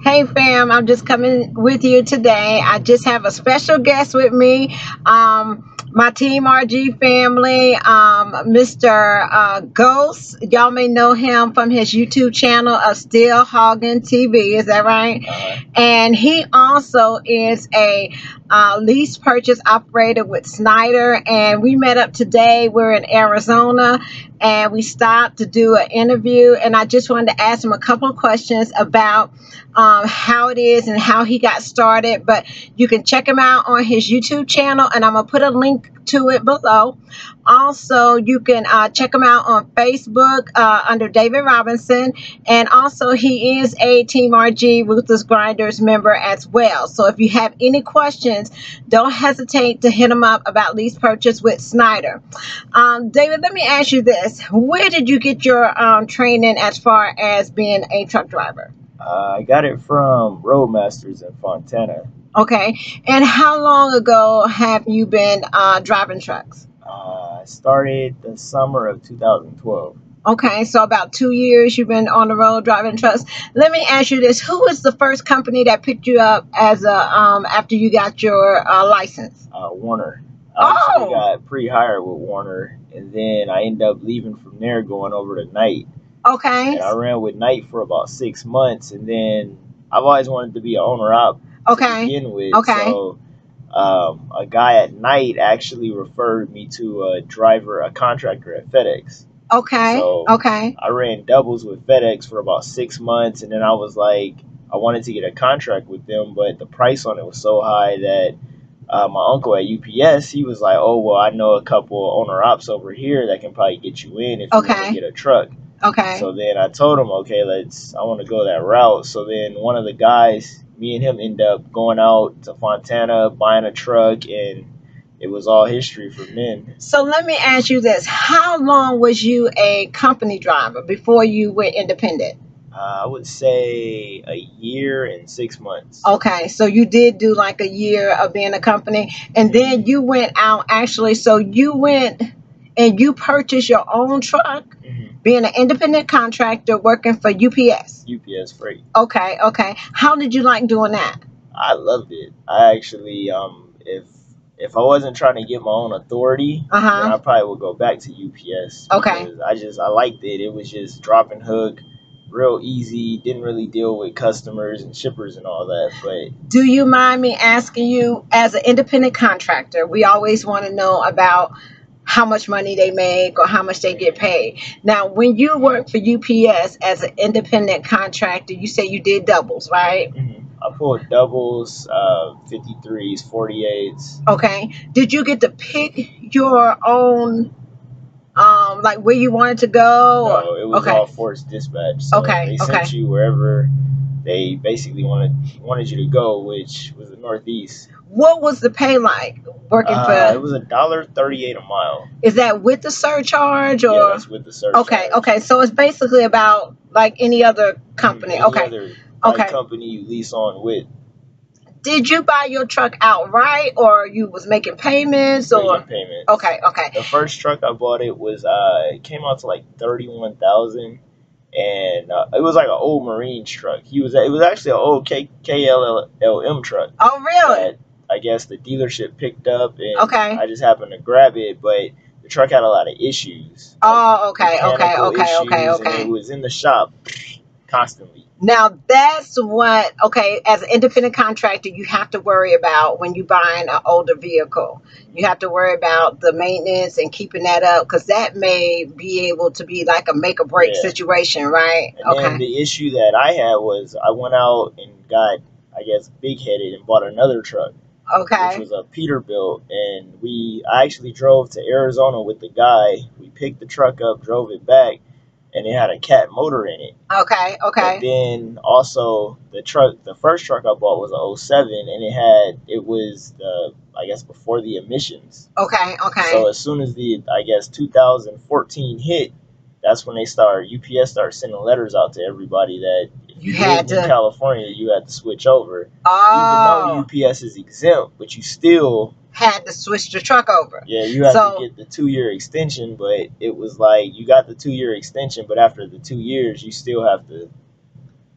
Hey fam, I'm just coming with you today. I just have a special guest with me. My Team RG family, Mr. Ghost. Y'all may know him from his YouTube channel of StillhawginTV. Is that right? And he also is a lease purchase operator with Schneider. And we met up today. We're in Arizona, and we stopped to do an interview. And I just wanted to ask him a couple of questions about how it is and how he got started. But you can check him out on his YouTube channel, and I'm gonna put a link to it below. Also, you can check him out on Facebook under David Robinson, and also he is a Team RG Ruthless Grinders member as well. So if you have any questions, don't hesitate to hit him up about lease purchase with Schneider. David, let me ask you this: where did you get your training as far as being a truck driver? I got it from Roadmasters in Fontana. Okay. And how long ago have you been driving trucks? I started the summer of 2012. Okay, so about 2 years you've been on the road driving trucks. Let me ask you this: who was the first company that picked you up as a after you got your license? Warner. I actually got pre-hired with Warner, and then I ended up leaving from there, going over to Knight. Okay. And I ran with Knight for about 6 months, and then I've always wanted to be an owner-op to begin with. Okay. So a guy at Knight actually referred me to a contractor at FedEx. Okay. So I ran doubles with FedEx for about 6 months, and then I was like, I wanted to get a contract with them, but the price on it was so high that my uncle at UPS, he was like, oh, well, I know a couple owner-ops over here that can probably get you in if you want to get a truck. Okay. So then I told him, okay, I want to go that route. So then one of the guys, me and him end up going out to Fontana, buying a truck, and it was all history from then. So let me ask you this: how long was you a company driver before you went independent? I would say a year and 6 months. Okay, so you did do like a year of being a company, and then you went out actually. So you went and you purchased your own truck, being an independent contractor working for UPS. UPS Freight. Okay. How did you like doing that? I loved it. I actually, if I wasn't trying to get my own authority, then I probably would go back to UPS. Okay. Because I liked it. It was just drop and hook, real easy. Didn't really deal with customers and shippers and all that. But do you mind me asking you, as an independent contractor, we always want to know about how much money they make or how much they get paid. Now, when you work for UPS as an independent contractor, you say you did doubles, right? I pulled doubles, 53s, 48s. Okay. Did you get to pick your own, like where you wanted to go? No, it was all forced dispatch. So they sent you wherever they basically wanted you to go, which was the Northeast. What was the pay like working for? It was $1.38 a mile. Is that with the surcharge or? Yeah, that's with the surcharge. Okay. So it's basically about like any other company. Any other company you lease on with. Did you buy your truck outright, or you was making payments? Making payments. Okay. The first truck I bought, it came out to like $31,000, and it was like an old Marines truck. It was actually an old KLLM truck. Oh, really? That I guess the dealership picked up, and I just happened to grab it, but the truck had a lot of issues. Oh, okay. And it was in the shop constantly. Now that's what, as an independent contractor, you have to worry about when you're buying an older vehicle. You have to worry about the maintenance and keeping that up, because that may be able to be like a make or break situation, right? And then the issue that I had was I went out and got, I guess, big headed and bought another truck. Which was a Peterbilt, and I actually drove to Arizona with the guy. We picked the truck up, drove it back, and it had a cat motor in it. Okay. But then also the first truck I bought was a 07, and it was I guess before the emissions. Okay. So as soon as the 2014 hit, that's when UPS started sending letters out to everybody that if you lived in California, you had to switch over. Even though UPS is exempt, but you still had to switch the truck over. Yeah, you had to get the 2-year extension, but it was like you got the 2-year extension, but after the 2 years, you still have to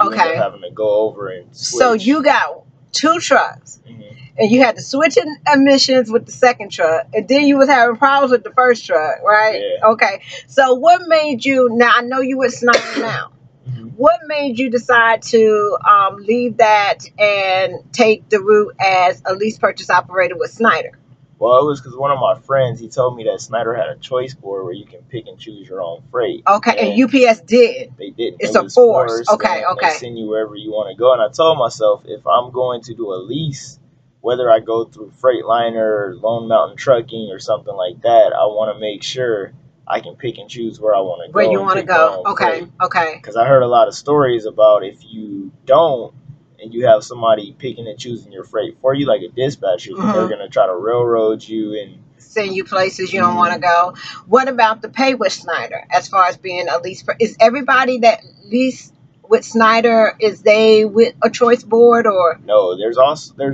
you end up Okay. having to go over and switch. So you got 2 trucks. Mhm. And you had to switch in emissions with the second truck, and then you was having problems with the first truck, right? Yeah. Okay. So what made you? Now I know you with Schneider now. Mhm. What made you decide to leave that and take the route as a lease purchase operator with Schneider? Well, it was because one of my friends, he told me that Schneider had a choice board where you can pick and choose your own freight. Okay, and UPS did. They didn't. It's It a was force. forced, Okay, and they okay. send you wherever you want to go. And I told myself, if I'm going to do a lease, whether I go through Freightliner, Lone Mountain Trucking, or something like that, I want to make sure I can pick and choose where I want to Where go you and want to pick my go? own Okay, freight. okay. Because I heard a lot of stories about if you don't, and you have somebody picking and choosing your freight for you, like a dispatcher, then they're Mhm. going to try to railroad you and Send you places you don't want to go. What about the pay with Schneider as far as being a lease? Is everybody that lease with Schneider, is they with a choice board or? No, there's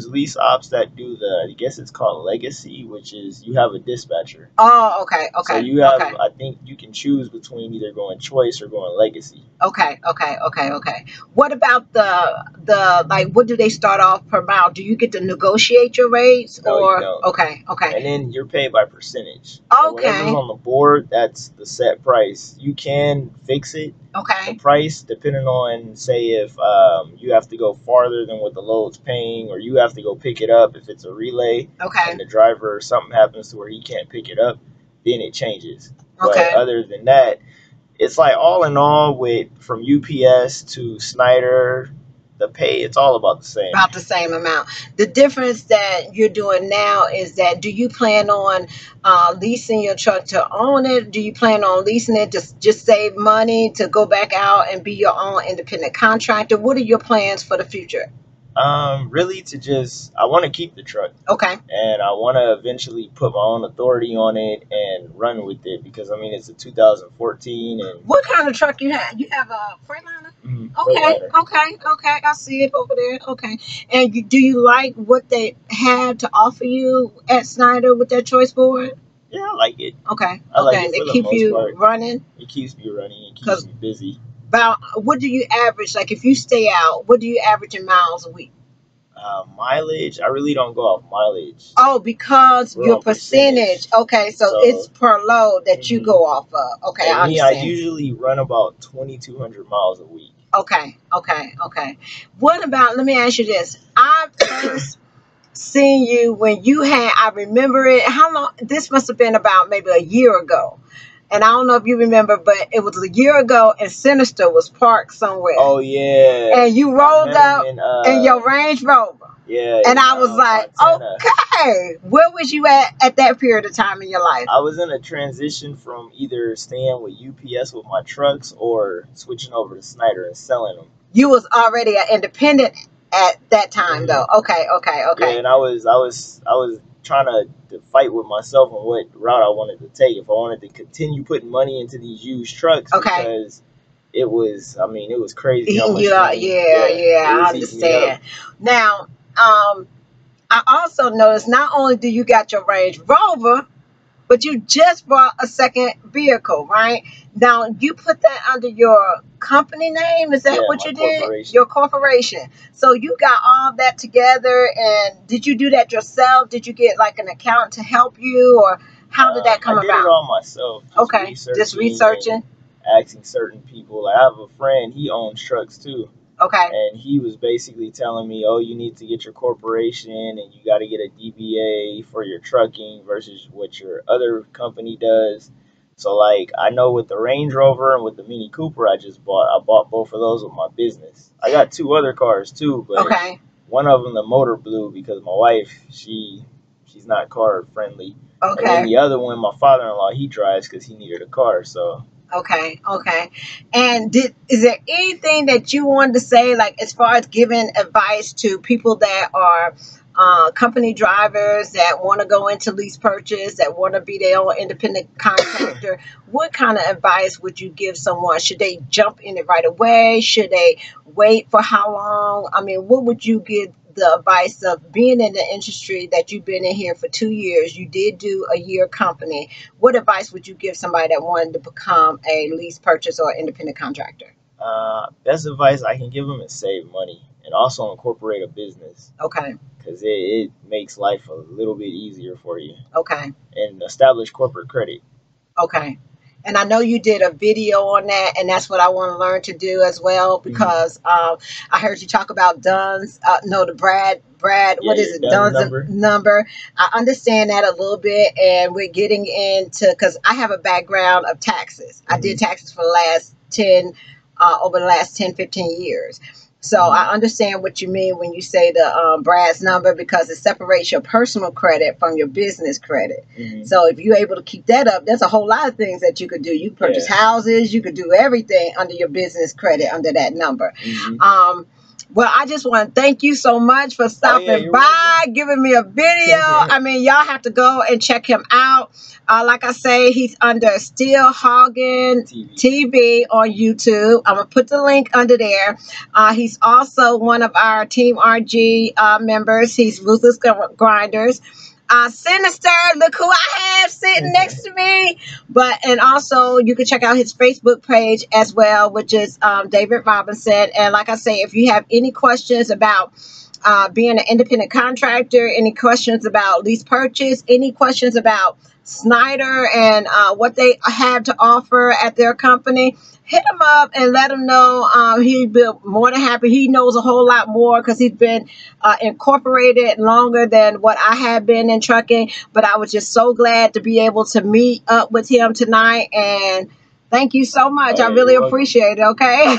lease ops that do the, I guess it's called legacy, which is you have a dispatcher. Oh, okay, So okay, you have, okay, I think you can choose between either going choice or going legacy. okay, okay, okay, okay. What about the like? What do they start off per mile? Do you get to negotiate your rates No, you or? don't. Okay, okay, And then you're paid by percentage. So whatever's okay, on the board, that's the set price. You can fix it. The okay, price, depending on, say, if you have to go farther than what the load's paying, or you have to go pick it up if it's a relay, okay, and the driver, something happens to where he can't pick it up, then it changes. okay. But other than that, it's like all in all, with from UPS to Schneider, the pay, it's all about the same. About the same amount. The difference that you're doing now is that, do you plan on leasing your truck to own it? Do you plan on leasing it to just save money to go back out and be your own independent contractor? What are your plans for the future? Really to just, I want to keep the truck. Okay. And I want to eventually put my own authority on it and run with it, because I mean it's a 2014 and What kind of truck you have? You have a Freightliner? Okay, Freightliner. okay. I see it over there. Okay. And do you like what they have to offer you at Schneider with their choice board? Yeah, I like it. Okay. I like Okay. it They for the keep most you part. running? It keeps me running. It keeps 'Cause me busy. about what do you average? Like if you stay out, what do you average in miles a week? Mileage, I really don't go off mileage. Oh, because We're your on percentage. Okay, so it's per load that you go off of. Okay, And I me, I understand. usually run about 2,200 miles a week. Okay. What about, let me ask you this. I first seen you when you had, I remember it, how long, this must have been about maybe a year ago. And I don't know if you remember, but it was a year ago and Sinister was parked somewhere. Oh yeah. And you rolled up in your Range Rover. Yeah. And I was like, Fontana. okay, where was you at that period of time in your life? I was in a transition from either staying with UPS with my trucks or switching over to Schneider and selling them. You was already an independent at that time, though. Okay. Yeah, and I was trying to fight with myself on what route I wanted to take. If I wanted to continue putting money into these used trucks, because it was, I mean, it was crazy. Eating you out. Yeah, I understand. Now, I also noticed not only do you got your Range Rover, but you just bought a second vehicle, right? Now, you put that under your company name? Is that what you did? Your corporation. So you got all that together, and did you do that yourself? Did you get like an accountant to help you, or how did that come about? I did it all myself. Just researching. Asking certain people. I have a friend, he owns trucks too. Okay. And he was basically telling me, oh, you need to get your corporation and you got to get a DBA for your trucking versus what your other company does. So, like, I know with the Range Rover and with the Mini Cooper I just bought, I bought both of those with my business. I got 2 other cars too, but one of them, the motor blew because my wife, she's not car friendly. Okay. And then the other one, my father-in-law, he drives because he needed a car, so... Okay. And is there anything that you wanted to say, like as far as giving advice to people that are company drivers that want to go into lease purchase, that want to be their own independent contractor? What kind of advice would you give someone? Should they jump in it right away? Should they wait for how long? I mean, what would you give the advice of being in the industry that you've been in here for 2 years? You did do a year company. What advice would you give somebody that wanted to become a lease purchase or independent contractor? Best advice I can give them is save money and also incorporate a business. Okay. Because it makes life a little bit easier for you. Okay. And establish corporate credit. Okay. And I know you did a video on that, and that's what I want to learn to do as well, because I heard you talk about Dunn's, no, the Brad, Yeah, what is your it? Dunn's Dunn's number. number. I understand that a little bit, and we're getting into, because I have a background of taxes. I did taxes for the last 10, over the last 10, 15 years. So I understand what you mean when you say the Brad's number, because it separates your personal credit from your business credit. So if you're able to keep that up, there's a whole lot of things that you could do. You could purchase houses, you could do everything under your business credit under that number. Well, I just want to thank you so much for stopping by, giving me a video. I mean, y'all have to go and check him out. Like I say, he's under StillhawginTV on YouTube. I'm going to put the link under there. He's also one of our Team RG members. He's Ruthless Grinders. Sinister, look who I have sitting next to me. And also you can check out his Facebook page as well, which is David Robinson. And like I say, if you have any questions about being an independent contractor, any questions about lease purchase, any questions about Schneider and what they have to offer at their company, hit him up and let him know. He'd be more than happy. He knows a whole lot more because he's been incorporated longer than what I have been in trucking. But I was just so glad to be able to meet up with him tonight. And thank you so much. I really appreciate it. Okay.